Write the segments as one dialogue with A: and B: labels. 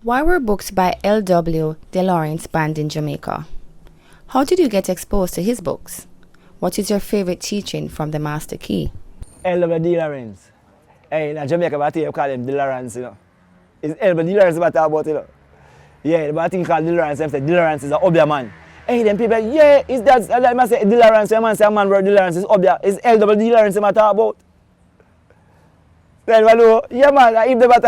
A: Why were books by L.W De Laurence banned in Jamaica? How did you get exposed to his books? What is your favorite teaching from the Master Key?
B: L.W De Laurence. Hey, in Jamaica, but you call him De Laurence, you know. It's L.W De Laurence what I talk about, you know. Yeah, but I think called De Laurence, they say De Laurence is an Obeah man. Hey, them people, yeah, it's that, I must say De Laurence, a man say a man where De Laurence is Obeah. It's L.W De Laurence I talk about. Then, yeah man, I even never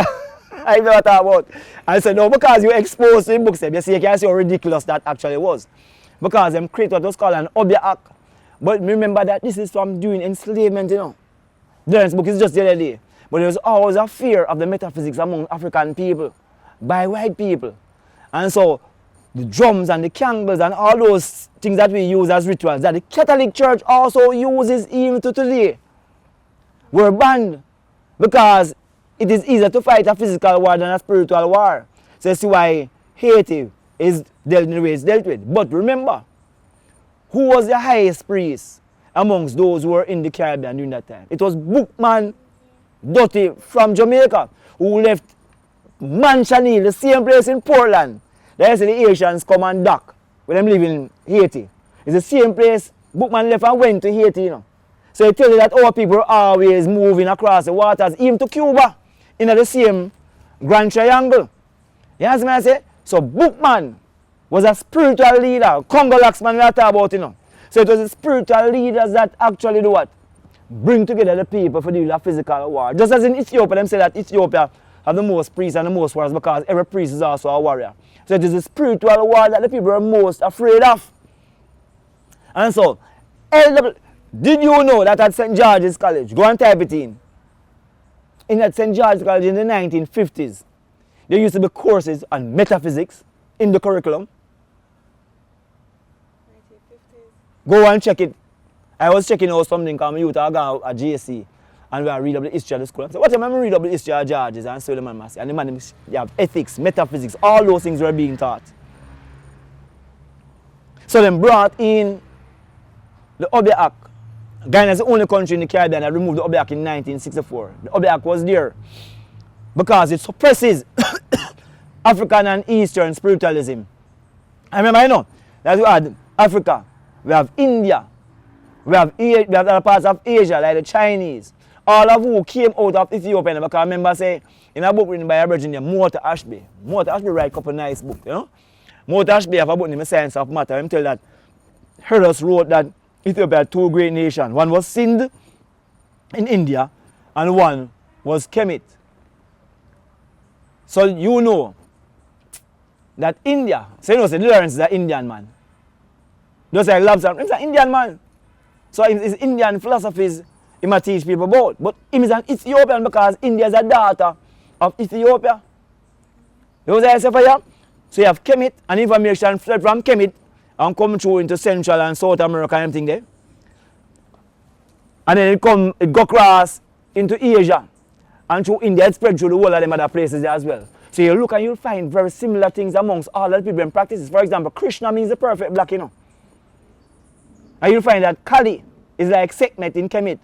B: talk about. I said, no, because you exposed to the books, you see, you can see how ridiculous that actually was. Because them create what was called an Obeah Act. But remember that this is from doing enslavement, you know. Laurence book is just the other day. But there was always a fear of the metaphysics among African people by white people. And so the drums and the candles and all those things that we use as rituals that the Catholic Church also uses even to today were banned because it is easier to fight a physical war than a spiritual war. So that's why Haiti is dealt in the way it's dealt with. But remember, who was the highest priest amongst those who were in the Caribbean during that time? It was Bookman Dotty from Jamaica who left Manchani, the same place in Portland. There's the Asians come and dock when them live in Haiti. It's the same place Bookman left and went to Haiti, you know. So it tells you that our people are always moving across the waters, even to Cuba, in the same Grand Triangle. You know what I say? So Bookman was a spiritual leader. Congolax man we are talking about, you know. So it was the spiritual leaders that actually do what? Bring together the people for the physical war. Just as in Ethiopia, them say that Ethiopia have the most priests and the most warriors because every priest is also a warrior. So it is the spiritual war that the people are most afraid of. And so, L.W. Did you know that at St. George's College, go and type it in at St. George's College in the 1950s, there used to be courses on metaphysics in the curriculum? 1950s. Go and check it. I was checking out something because my youth are going at JC and we are read up the history of the school. I said, what am I read up the history of George's and so the man must say. And the man, you have ethics, metaphysics, all those things were being taught. So they brought in the Obeah Act. Ghana is the only country in the Caribbean that removed the Obeah Act in 1964. The Obeah Act was there because it suppresses African and Eastern spiritualism. I remember, you know, that we had Africa, we have India, we have other parts of Asia like the Chinese, all of who came out of Ethiopia. Because I remember say in a book written by a virgin named Morta Ashby. Morta Ashby write a couple nice books, you know. Morta Ashby have a book named Science of Matter. I'm telling that Herodus wrote that Ethiopia had two great nations. One was Sindh in India and one was Kemet. So you know that India, so you know, De Laurence is an Indian man. Just like Lobster, he's an Indian man. So his Indian philosophies he might teach people about. But he is an Ethiopian because India is a daughter of Ethiopia. You know what I say for you? So you have Kemet and information fled from Kemet and come through into Central and South America and everything there. And then it go across into Asia. And through India it spread through the whole of them other places there as well. So you look and you'll find very similar things amongst all the people in practices. For example, Krishna means the perfect black, you know. And you'll find that Kali is like Sekhmet in Kemet.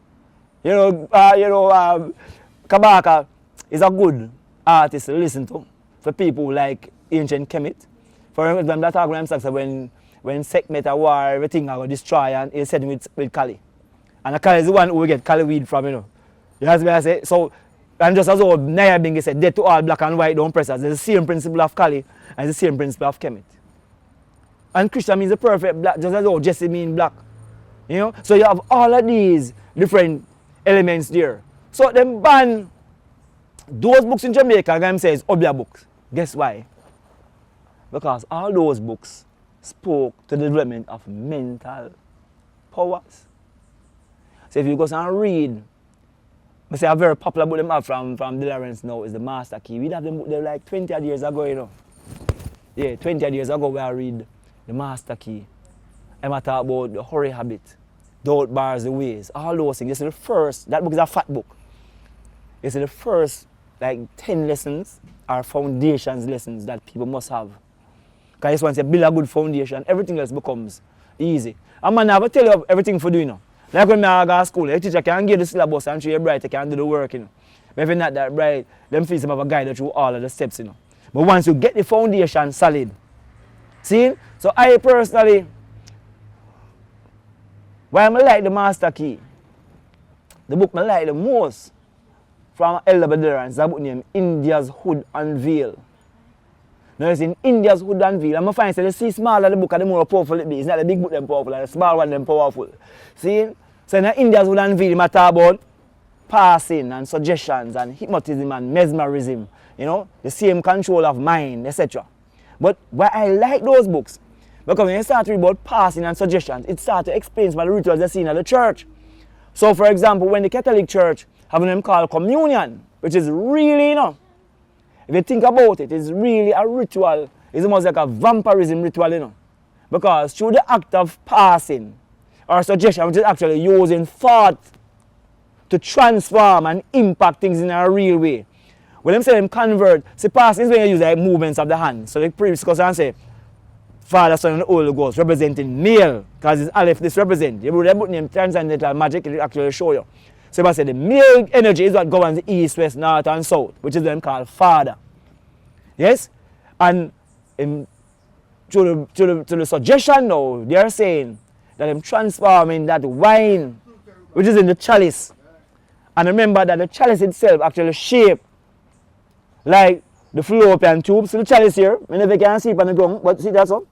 B: Kabaka is a good artist to listen to for people who like ancient Kemet. For example, that argument when Sekhmet a war, everything I will destroy and he'll set him with Kali. And Kali is the one who will get Kali weed from, you know. You know what I say? So, and just as old Nyahbinghi said, dead to all black and white don't press us. There's the same principle of Kali and the same principle of Kemet. And Krishna means the perfect black, just as old Jesse means black. You know? So you have all of these different elements there. So them ban those books in Jamaica, them says Obeah books. Guess why? Because all those books spoke to the development of mental powers. So if you go and read, I say a very popular book them have from De Laurence now is the Master Key. We have them book there like 20 years ago, you know. Yeah, 20 years ago we read the Master Key. I'm talk about the hurry habit, the out bars, the ways, all those things. This is the first, that book is a fat book. This is the first like 10 lessons or foundations lessons that people must have. Because once you build a good foundation, everything else becomes easy. And man, I never tell you everything for doing. You know. Like when I go to school, the teacher can give the syllabus and show you bright, you can do the work. You know. But if you're not that bright, them fees have a guide through all of the steps. You know. But once you get the foundation solid, see? So I personally, why I like the Master Key, the book I like the most from L.W De Laurence is a book named India's Hood Unveiled. Now it's in India's Hood Unveiled. I'm find the see smaller the book and the more powerful it be. It's not the big book them powerful, and the small one them powerful. See? So in India's Hood Unveiled, I talk about passing and suggestions and hypnotism and mesmerism. You know, the same control of mind, etc. But why I like those books, because when you start to read about passing and suggestions, it starts to explain some of the rituals they see in the church. So for example, when the Catholic Church having them called communion, which is really, you know, if you think about it, it's really a ritual. It's almost like a vampirism ritual, you know. Because through the act of passing or suggestion, which is actually using thought to transform and impact things in a real way. When them say them convert, see passing is when you use like movements of the hand. So the priest goes and say, Father, Son, and the Holy Ghost representing male, because it's Aleph this represent. You put the name transcendental magic, it will actually show you. So I say the male energy is what governs the east, west, north, and south, which is what them called Father. Yes? And to the suggestion now, they are saying that I'm transforming that wine, which is in the chalice. And remember that the chalice itself actually shaped like the fallopian tube. See the chalice here? I never can see it on the ground, but see that so?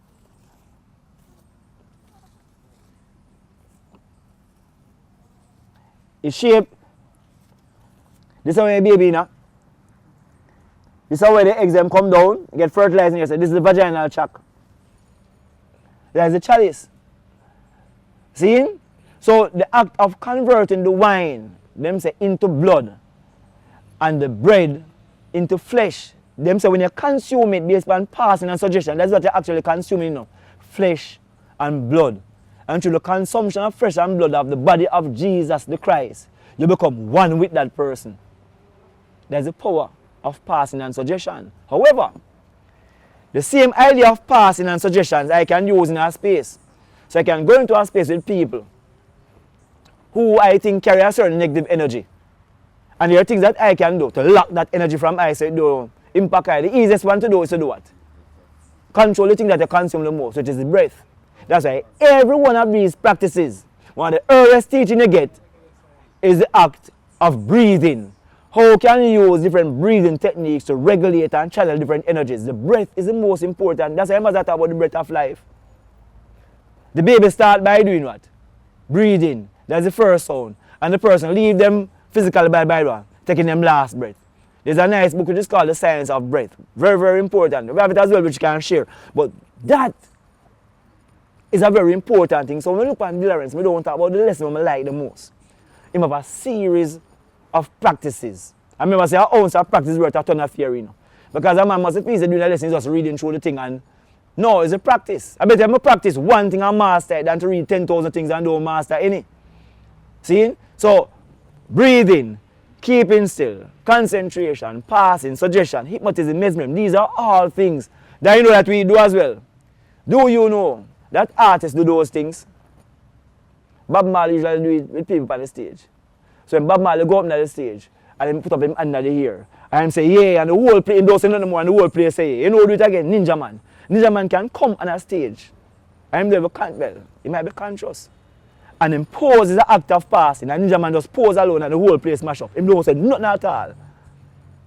B: It's shaped. This is how your baby, now. This is where the eggs them come down, get fertilized in here. So this is the vaginal tract. There's the chalice. See? So the act of converting the wine, them say, into blood, and the bread into flesh. Them say when you consume it based on passing and suggestion, that's what you're actually consuming, you know, flesh and blood. And through the consumption of flesh and blood of the body of Jesus the Christ, you become one with that person. There's the power of passing and suggestion. However, the same idea of passing and suggestions I can use in a space. So I can go into a space with people who I think carry a certain negative energy. And there are things that I can do to lock that energy from I, so do impact I. The easiest one to do is to do what? Control the thing that you consume the most, which is the breath. That's why every one of these practices, one of the earliest teaching you get is the act of breathing. How can you use different breathing techniques to regulate and channel different energies? The breath is the most important. That's why I must talk about the breath of life. The baby start by doing what? Breathing. That's the first sound. And the person leave them physically by taking them last breath. There's a nice book which is called The Science of Breath. Very, very important. We have it as well, which you can share. But that is a very important thing. So when we look at De Laurence, we don't talk about the lesson I like the most. He have a series of practices. I remember say, I ounce of practice worth a ton of fear, you know. Because a man must be doing a lesson, just reading through the thing. And no, it's a practice. I bet if I practice one thing and master it than to read 10,000 things and don't master any. See? So, breathing, keeping still, concentration, passing, suggestion, hypnotism, mesmerism, these are all things that you know that we do as well. Do you know that artists do those things? Bob Marley usually do it with people on the stage. So when Bob Marley go up on the stage and then put up him under the ear and say yeah, and the whole place, him don't say nothing more and the whole place say yeah. You know, do it again, Ninja Man. Ninja Man can come on a stage and him he might be conscious. And then pose is an act of passing and Ninja Man just pose alone and the whole place smash up. Him don't say nothing at all.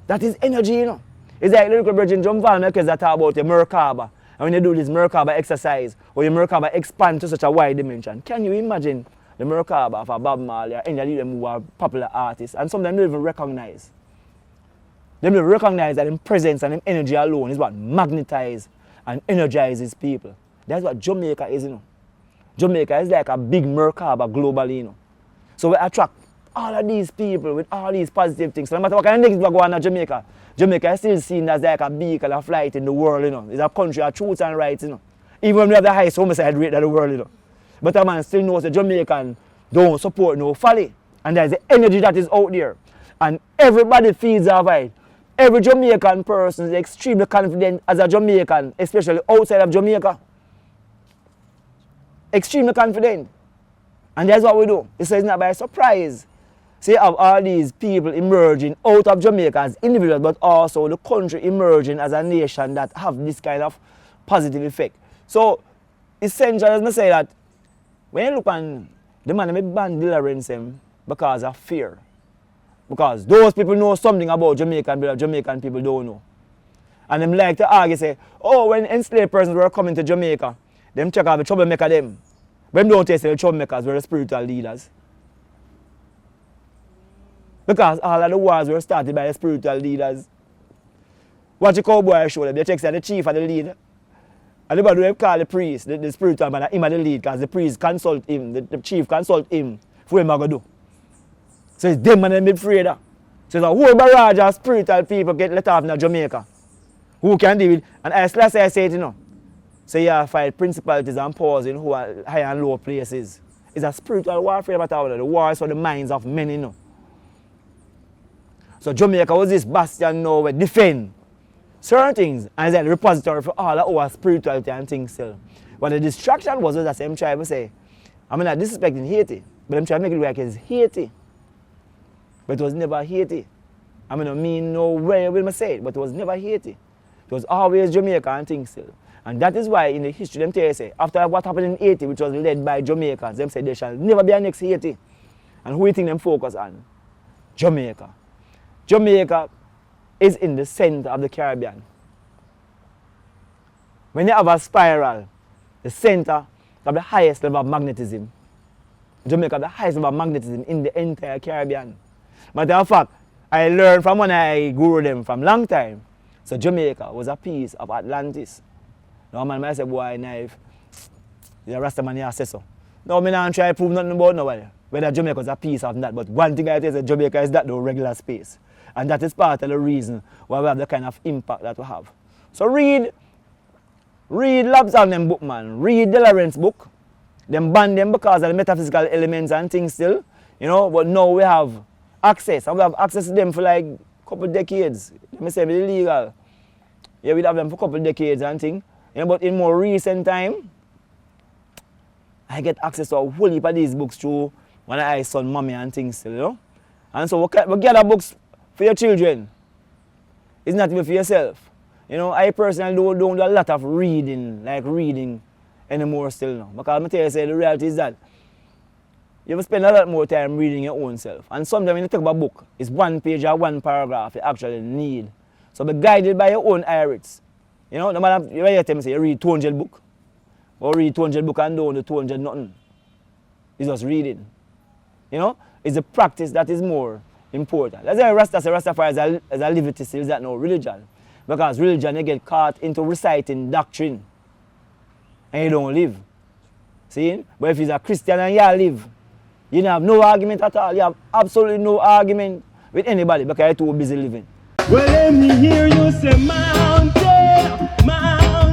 B: That is energy, you know. It's like the little Virgin John Val makers that talk about the Merkaba. And when you do this Merkaba exercise or your Merkaba expand to such a wide dimension, can you imagine the Merkaba of a Bob Marley or any of them who are popular artists, and some of them don't even recognize. They don't recognize that their presence and their energy alone is what magnetizes and energizes people. That's what Jamaica is, you know. Jamaica is like a big Merkaba globally, you know. So we attract all of these people with all these positive things. So no matter what kind of things go on in Jamaica, Jamaica is still seen as like a beacon of light in the world, you know. It's a country of truth and rights, you know. Even when we have the highest homicide rate in the world, you know. But a man still knows the Jamaican don't support no folly. And there's the energy that is out there. And everybody feeds off it. Every Jamaican person is extremely confident as a Jamaican, especially outside of Jamaica. Extremely confident. And that's what we do. It's not by surprise. So you have all these people emerging out of Jamaica as individuals, but also the country emerging as a nation that have this kind of positive effect. So essentially, as I say that, when you look on the man who banned De Laurence because of fear. Because those people know something about Jamaican, but Jamaican people don't know. And them like to argue, say, oh, when enslaved persons were coming to Jamaica, them check out the troublemaker them. But them don't say the troublemakers were the spiritual leaders. Because all of the wars were started by the spiritual leaders. Watch a cowboy show them, they check say the chief and the leader. And everybody will call the priest, the spiritual man, him and the lead, because the priest consult him, the chief consult him for what he's going to do. So it's them and them afraid of. So it's a whole barrage of spiritual people get let off in Jamaica. Who can deal with, and as last I say it, you know, so you fight principalities and powers in who are high and low places. It's a spiritual warfare about all of the wars for the minds of men, you know. So Jamaica was this bastion now where defend certain things, and it's like the repository for all of our spirituality and things still. But the distraction was that I'm trying to say, I'm not disrespecting Haiti, but I'm trying to make it look like it's Haiti. But it was never Haiti. I mean no way will I say it, but it was never Haiti. It was always Jamaica and things still. And that is why in the history them tell you say, after what happened in Haiti, which was led by Jamaicans, them said there shall never be a next Haiti. And who do you think them focus on? Jamaica. Jamaica is in the center of the Caribbean. When you have a spiral, the center of the highest level of magnetism. Jamaica have the highest level of magnetism in the entire Caribbean. Matter of fact, I learned from when I guru them from long time. So Jamaica was a piece of Atlantis. Now man might say, boy, knife, you're a Rasta man, you say so. No, I don't try to prove nothing about nobody. Whether Jamaica is a piece of that. But one thing I tell you is that Jamaica is that no regular space. And that is part of the reason why we have the kind of impact that we have. So read Lobsang them book, man. Read De Laurence book. Them ban them because of the metaphysical elements and things still. You know, but now we have access. And we have access to them for like a couple decades. Let me say it's illegal. Yeah, we have them for a couple decades and things. You know, but in more recent time, I get access to a whole heap of these books through when I son, mommy and things still, you know. And so we gather books for your children. It's not even for yourself. You know, I personally don't do a lot of reading, like reading anymore still now. Because I tell you, say, the reality is that you have to spend a lot more time reading your own self. And sometimes when you take up a book, it's one page or one paragraph you actually need. So be guided by your own iris. You know, no matter what you tell me, say you read 200 book, or read 200 book and don't do 200 nothing. It's just reading. You know, it's a practice that is more important. Let's say Rastafari is a liberty still, is that no religion. Because religion, you get caught into reciting doctrine and you don't live. See? But if you're a Christian and you live, you don't have no argument at all. You have absolutely no argument with anybody because you're too busy living.
C: Well, let me hear you say mountain, mountain.